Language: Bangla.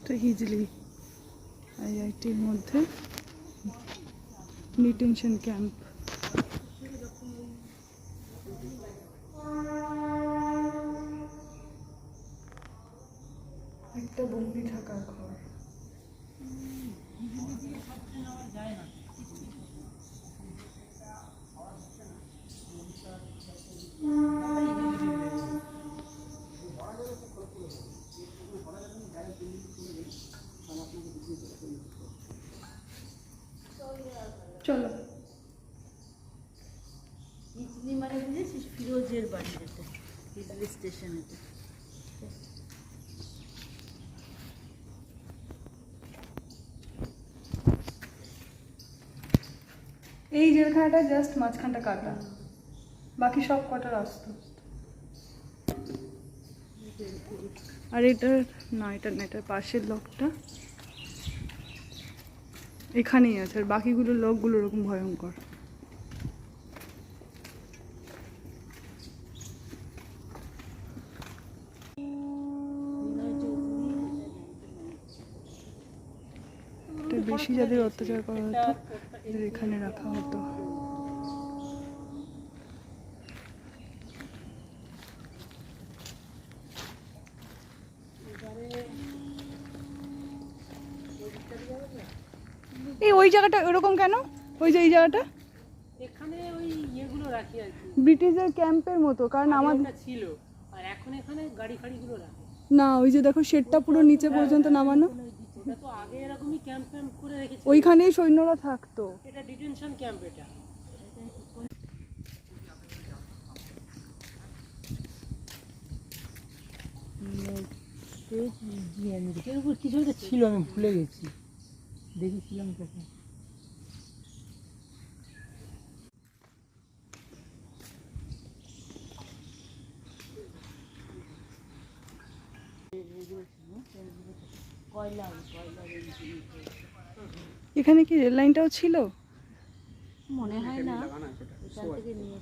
এটা হিজলি আইআইটির মধ্যে ডিটেনশন ক্যাম্প। একটা বন্দি থাকার ঘর। চলো হিজলি মানে বুঝেছিস ফিরোজের বাড়ি, যেটা হিজলি স্টেশনেতে। এই জেলখানাটা জাস্ট মাঝখানটা কাটা, বাকি সব কটা রাস্তা। আর এটার না, এটা না, এটার পাশের লোকটা এখানেই আছে, আর বাকিগুলো লোকগুলো ওরকম ভয়ঙ্কর। বেশি যাদের অত্যাচার করা হতো এদের এখানে রাখা হতো। এই ওই জায়গাটা ওরকম কেন? ওই যে এই জায়গাটা এখানে ওই ইয়েগুলো রাখি আর কি, ব্রিটিশদের ক্যাম্পের মতো, কারণ আমাদের ছিল। আর এখন এখানে গাড়ি ফাড়িগুলো রাখে না, ওই যে দেখো শেডটা পুরো নিচে পর্যন্ত নামানো, ওটা তো আগে এরকমই ক্যাম্প ফ্যাম্প করে রেখেছে, ওইখানেই সৈন্যরা থাকতো। এটা ডিটেনশন ক্যাম্প। এটা কিছু একটা ছিল, আমি ভুলে গেছি, দেখেছিলাম তখন। এখানে কি রেল লাইনটাও ছিল? মনে হয় না, এখান থেকে নিয়ে